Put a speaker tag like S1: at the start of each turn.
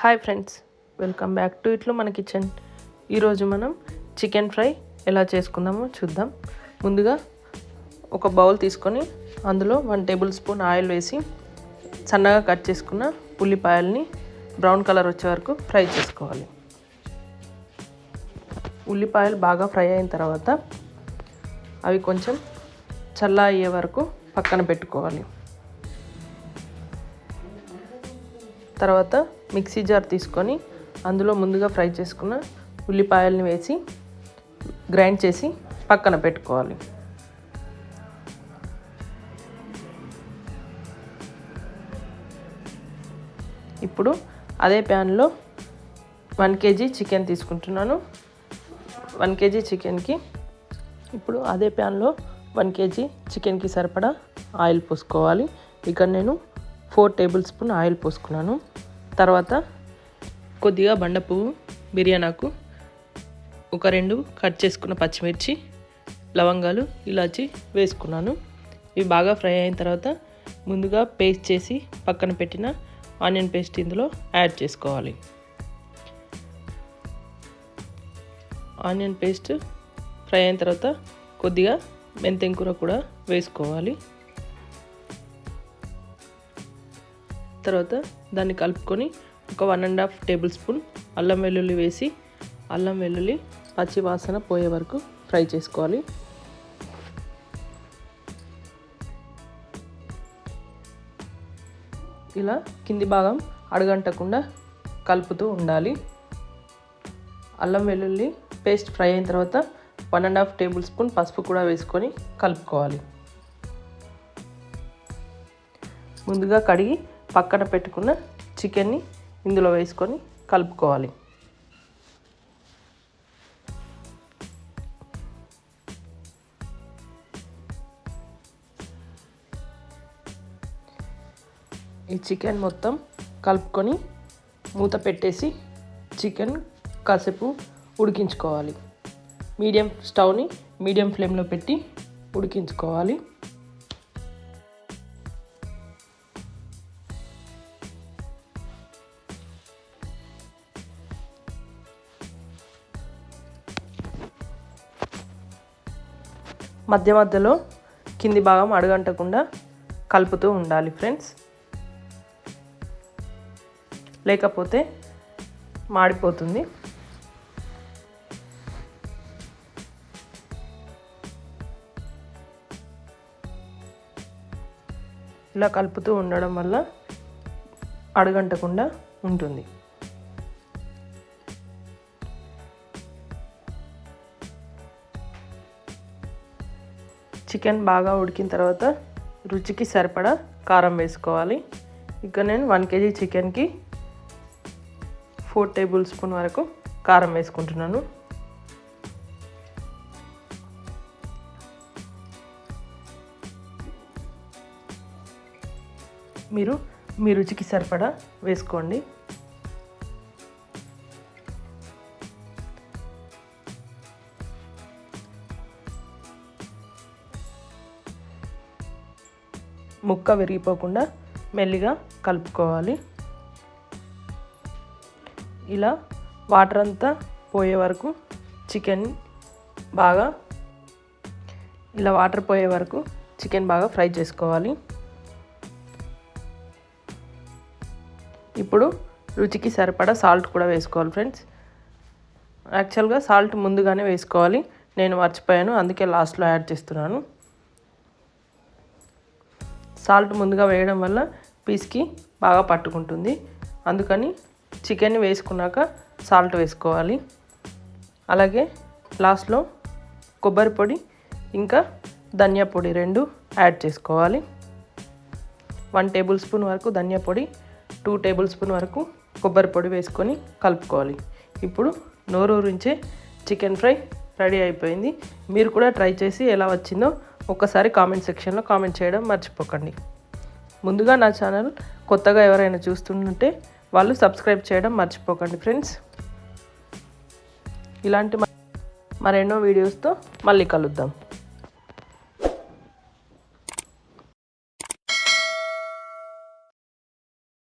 S1: Hi friends, welcome back to ఇట్లు మన kitchen. ఈరోజు మనం చికెన్ ఫ్రై ఎలా చేసుకుందామో చూద్దాం. ముందుగా ఒక బౌల్ తీసుకొని అందులో 1 టేబుల్ స్పూన్ ఆయిల్ వేసి సన్నగా కట్ చేసుకున్న ఉల్లిపాయల్ని బ్రౌన్ కలర్ వచ్చే వరకు ఫ్రై చేసుకోవాలి. ఉల్లిపాయలు బాగా ఫ్రై అయిన తర్వాత అవి కొంచెం చల్ల అయ్యే వరకు పక్కన పెట్టుకోవాలి. తర్వాత మిక్సీ జార్ తీసుకొని అందులో ముందుగా ఫ్రై చేసుకున్న ఉల్లిపాయల్ని వేసి గ్రైండ్ చేసి పక్కన పెట్టుకోవాలి. ఇప్పుడు అదే ప్యాన్లో 1 కేజీ చికెన్ తీసుకుంటున్నాను. 1 కేజీ చికెన్కి ఇప్పుడు అదే ప్యాన్లో 1 కేజీ చికెన్కి సరిపడా ఆయిల్ పోసుకోవాలి. ఇక్కడ నేను 4 టేబుల్ స్పూన్ ఆయిల్ పోసుకున్నాను. తర్వాత కొద్దిగా బండ పువ్వు, బిర్యానాకు, ఒక 2 కట్ చేసుకున్న పచ్చిమిర్చి, లవంగాలు, ఇలాచి వేసుకున్నాను. ఇవి బాగా ఫ్రై అయిన తర్వాత ముందుగా పేస్ట్ చేసి పక్కన పెట్టిన ఆనియన్ పేస్ట్ ఇందులో యాడ్ చేసుకోవాలి. ఆనియన్ పేస్ట్ ఫ్రై అయిన తర్వాత కొద్దిగా మెంతెం కూర కూడా వేసుకోవాలి. తర్వాత దాన్ని కలుపుకొని ఒక 1.5 టేబుల్ స్పూన్ అల్లం వెల్లుల్లి వేసి అల్లం వెల్లుల్లి పచ్చి వాసన పోయే వరకు ఫ్రై చేసుకోవాలి. ఇలా కింది భాగం అడుగంటకుండా కలుపుతూ ఉండాలి. అల్లం వెల్లుల్లి పేస్ట్ ఫ్రై అయిన తర్వాత 1.5 టేబుల్ స్పూన్ పసుపు కూడా వేసుకొని కలుపుకోవాలి. ముందుగా కడిగి పక్కన పెట్టుకున్న చికెన్ని ఇందులో వేసుకొని కలుపుకోవాలి. ఈ చికెన్ మొత్తం కలుపుకొని మూత పెట్టేసి చికెన్ కాసేపు ఉడికించుకోవాలి. స్టవ్ని మీడియం ఫ్లేమ్లో పెట్టి ఉడికించుకోవాలి. మధ్య మధ్యలో కింది భాగం అడుగంటకుండా కలుపుతూ ఉండాలి ఫ్రెండ్స్, లేకపోతే మాడిపోతుంది. ఇలా కలుపుతూ ఉండడం వల్ల అడుగంటకుండా ఉంటుంది. చికెన్ బాగా ఉడికిన తర్వాత రుచికి సరిపడా కారం వేసుకోవాలి. ఇక్కడ నేను 1 కేజీ చికెన్కి 4 టేబుల్ స్పూన్ వరకు కారం వేసుకుంటున్నాను. మీరు మీ రుచికి సరిపడా వేసుకోండి. ముక్క విరిగిపోకుండా మెల్లిగా కలుపుకోవాలి. ఇలా వాటర్ అంతా పోయే వరకు చికెన్ బాగా ఫ్రై చేసుకోవాలి. ఇప్పుడు రుచికి సరిపడా సాల్ట్ కూడా వేసుకోవాలి ఫ్రెండ్స్. యాక్చువల్గా సాల్ట్ ముందుగానే వేసుకోవాలి, నేను మర్చిపోయాను, అందుకే లాస్ట్లో యాడ్ చేస్తున్నాను. సాల్ట్ ముందుగా వేయడం వల్ల పీస్కి బాగా పట్టుకుంటుంది, అందుకని చికెన్ని వేసుకున్నాక సాల్ట్ వేసుకోవాలి. అలాగే లాస్ట్లో కొబ్బరి పొడి ఇంకా ధనియా పొడి 2 యాడ్ చేసుకోవాలి. 1 టేబుల్ స్పూన్ వరకు ధనియా పొడి, 2 టేబుల్ స్పూన్ వరకు కొబ్బరి పొడి వేసుకొని కలుపుకోవాలి. ఇప్పుడు నోరూరించే చికెన్ ఫ్రై రెడీ అయిపోయింది. మీరు కూడా ట్రై చేసి ఎలా వచ్చిందో ఒక్కసారి కామెంట్ సెక్షన్లో కామెంట్ చేయడం మర్చిపోకండి. ముందుగా నా ఛానల్ కొత్తగా ఎవరైనా చూస్తుంటే వాళ్ళు సబ్స్క్రైబ్ చేయడం మర్చిపోకండి ఫ్రెండ్స్. ఇలాంటి మరెన్నో వీడియోస్తో మళ్ళీ కలుద్దాం.